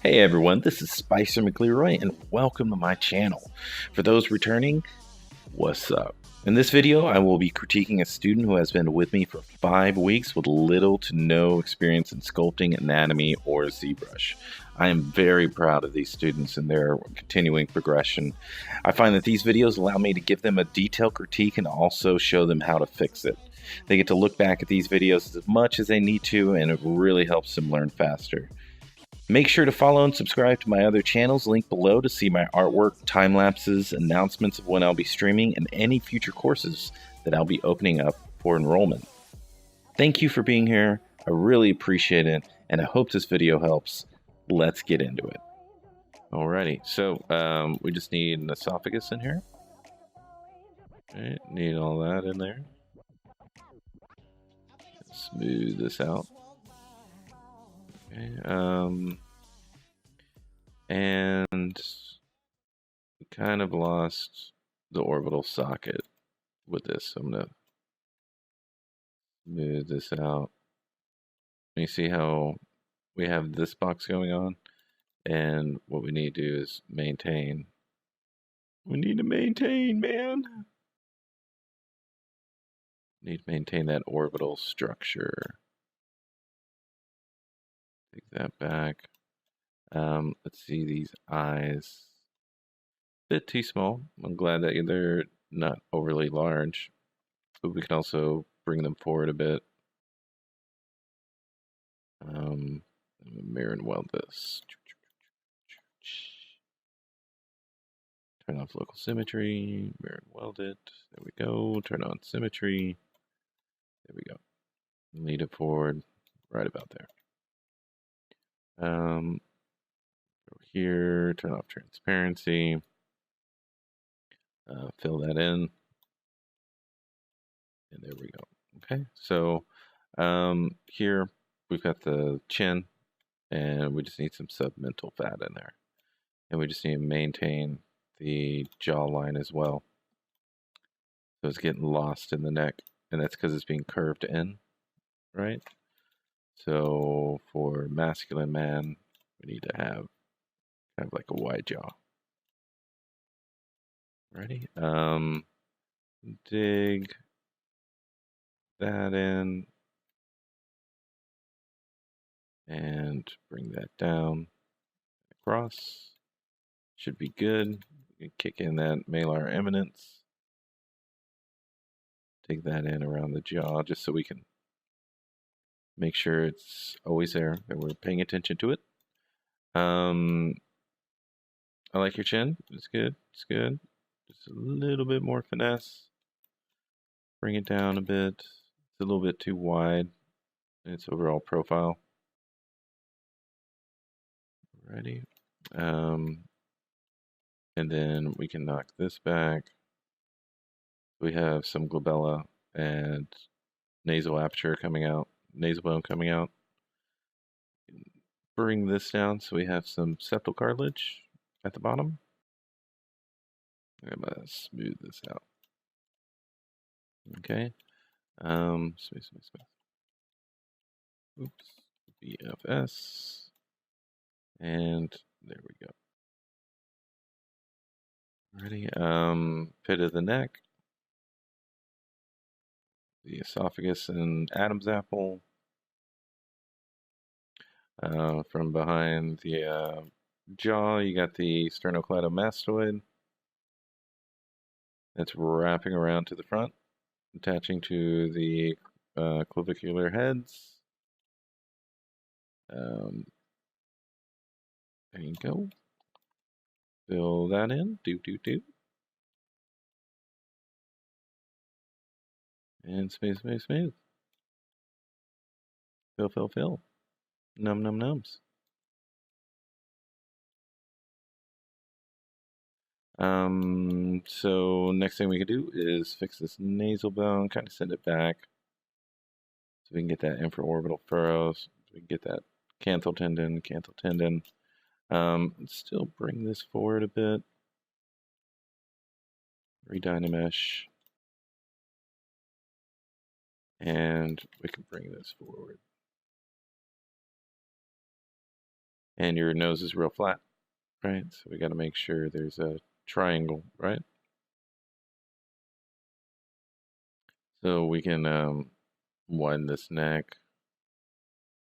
Hey everyone, this is Spicer McLeroy and welcome to my channel. For those returning, what's up? In this video, I will be critiquing a student who has been with me for 5 weeks with little to no experience in sculpting, anatomy, or ZBrush. I am very proud of these students and their continuing progression. I find that these videos allow me to give them a detailed critique and also show them how to fix it. They get to look back at these videos as much as they need to, and it really helps them learn faster. Make sure to follow and subscribe to my other channels linked below to see my artwork, time lapses, announcements of when I'll be streaming, and any future courses that I'll be opening up for enrollment. Thank you for being here. I really appreciate it, and I hope this video helps. Let's get into it. Alrighty, so we just need an esophagus in here. Alright, need all that in there. Smooth this out. Okay, and we kind of lost the orbital socket with this. So I'm gonna smooth this out. You see how we have this box going on, and what we need to do is maintain. We need to maintain, man. Need to maintain that orbital structure. Take that back. Let's see these eyes. Bit too small. I'm glad that they're not overly large, but we can also bring them forward a bit. Mirror and weld this. Turn off local symmetry, mirror and weld it. There we go. Turn on symmetry. There we go. Lead it forward, right about there. Over here, turn off transparency. Fill that in. And there we go. Okay, so here we've got the chin, and we just need some submental fat in there. And we just need to maintain the jawline as well. So it's getting lost in the neck, and that's because it's being curved in, right? So for masculine man, we need to have kind of like a wide jaw. Ready? Dig that in and bring that down across. Should be good. Kick in that malar eminence. Take that in around the jaw just so we can make sure it's always there, that we're paying attention to it. I like your chin. It's good. It's good. Just a little bit more finesse. Bring it down a bit. It's a little bit too wide in its overall profile. Ready? And then we can knock this back. We have some glabella and nasal aperture coming out, nasal bone coming out. Bring this down so we have some septal cartilage at the bottom. I'm gonna smooth this out. Okay. Smooth. Oops. BFS. And there we go. Ready? Pit of the neck. The esophagus and Adam's apple. From behind the jaw, you got the sternocleidomastoid. That's wrapping around to the front, attaching to the clavicular heads. There you go. Fill that in. Do. And smooth. Fill. Nums. So next thing we can do is fix this nasal bone, kind of send it back. So we can get that infraorbital furrows. So we can get that canthal tendon. Still bring this forward a bit. Redynamesh. And we can bring this forward. And your nose is real flat, right? So we got to make sure there's a triangle, right? So we can widen this neck,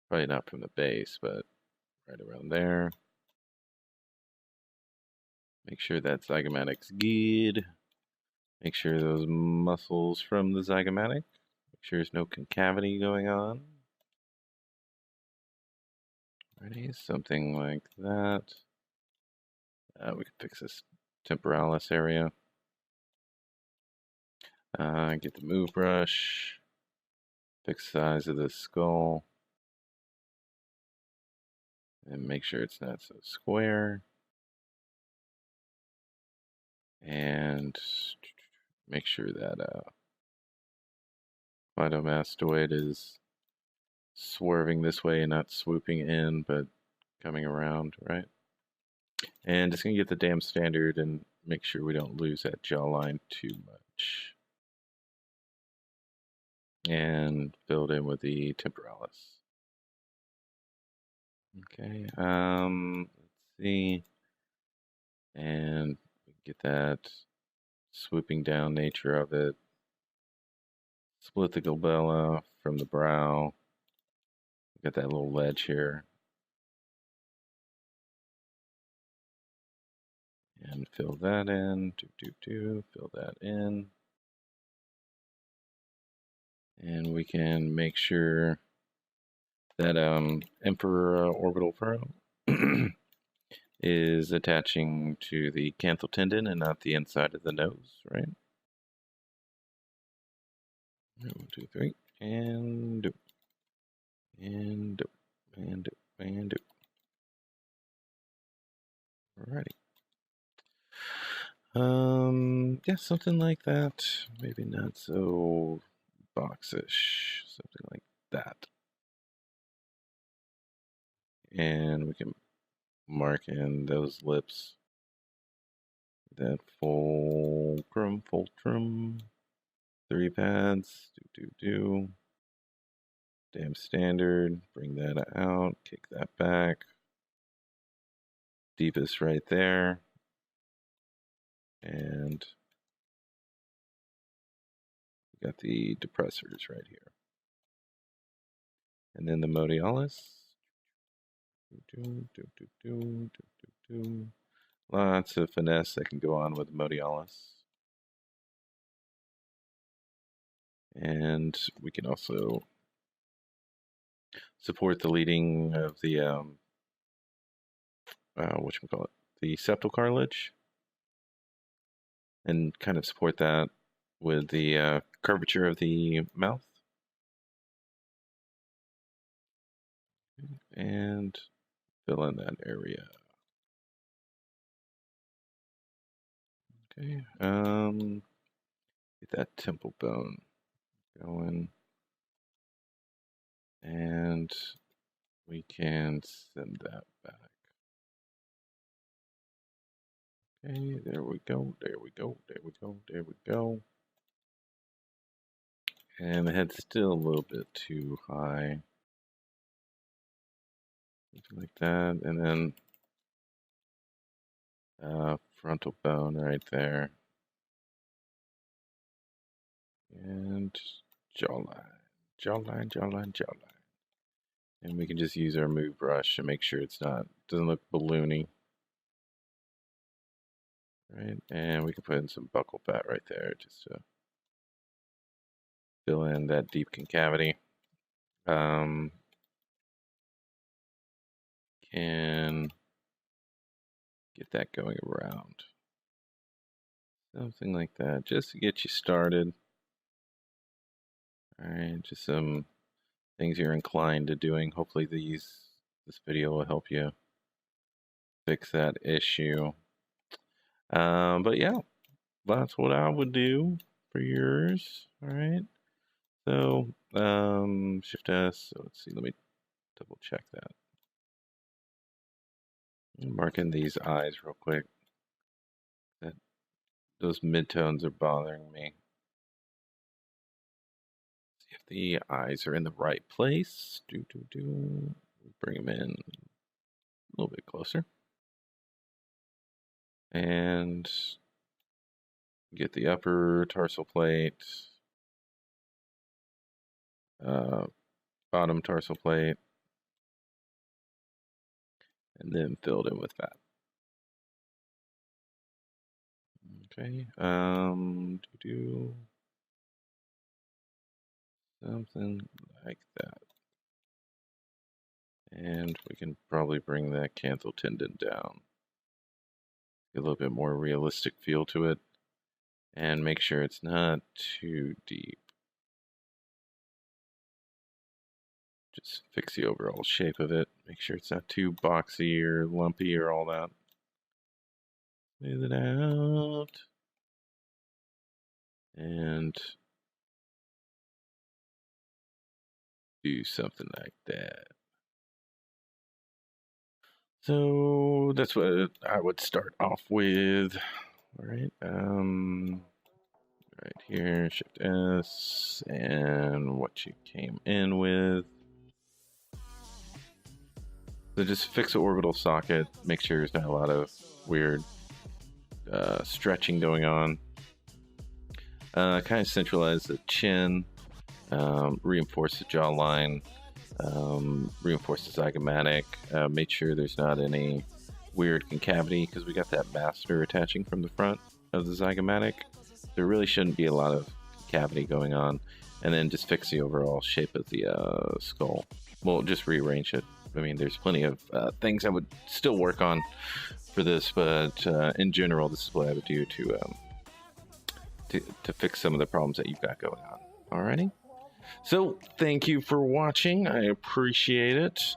probably not from the base, but right around there. Make sure that zygomatic's good. Make sure those muscles from the zygomatic. Make sure there's no concavity going on. Ready? Something like that. We can fix this temporalis area. Get the move brush. Fix the size of the skull. And make sure it's not so square. And make sure that phytomastoid is swerving this way and not swooping in, but coming around, right? And just gonna get the damn standard and make sure we don't lose that jawline too much. And fill it in with the temporalis. Okay, let's see. And get that swooping down nature of it. Split the glabella from the brow. Got that little ledge here. And fill that in. Fill that in. And we can make sure that Emperor orbital furrow is attaching to the canthal tendon and not the inside of the nose, right? 1, 2, 3, and do, and do, and do, and do. Alrighty. Yeah, something like that. Maybe not so boxish. Something like that. And we can mark in those lips. That fulcrum, 3 pads. Do. Damn standard. Bring that out. Kick that back. Deepest right there. And we got the depressors right here. And then the modialis. Lots of finesse that can go on with the modialis. And we can also support the leading of the whatchamacallit, the septal cartilage, and kind of support that with the curvature of the mouth. And fill in that area. Okay, get that temple bone going. And we can send that back. Okay, there we go, there we go, there we go, there we go. And the head's still a little bit too high. Something like that. And then frontal bone right there. And jawline. And we can just use our move brush to make sure it's not, doesn't look balloony. Right, and we can put in some buccal fat right there just to fill in that deep concavity. Can get that going around. Something like that, just to get you started. Alright, just some things you're inclined to doing. Hopefully this video will help you fix that issue. But yeah, that's what I would do for yours. Alright. So Shift S. So let's see, let me double check that. Mark in these eyes real quick. Those midtones are bothering me. See if the eyes are in the right place. Bring them in. A little bit closer. And get the upper tarsal plate, bottom tarsal plate, and then fill it in with fat. Okay, do something like that. And we can probably bring that canthal tendon down. Get a little bit more realistic feel to it. And make sure it's not too deep. Just fix the overall shape of it. Make sure it's not too boxy or lumpy or all that. Smooth it out. And do something like that. So that's what I would start off with. All right. Right here, Shift S, and what you came in with. So just fix the orbital socket. Make sure there's not a lot of weird stretching going on. Kind of centralize the chin, reinforce the jawline, reinforce the zygomatic, make sure there's not any weird concavity because we got that master attaching from the front of the zygomatic. There really shouldn't be a lot of cavity going on. And then just fix the overall shape of the skull. Well, just rearrange it. I mean, there's plenty of things I would still work on for this, but in general, this is what I would do to fix some of the problems that you've got going on. Alrighty. So thank you for watching. I appreciate it.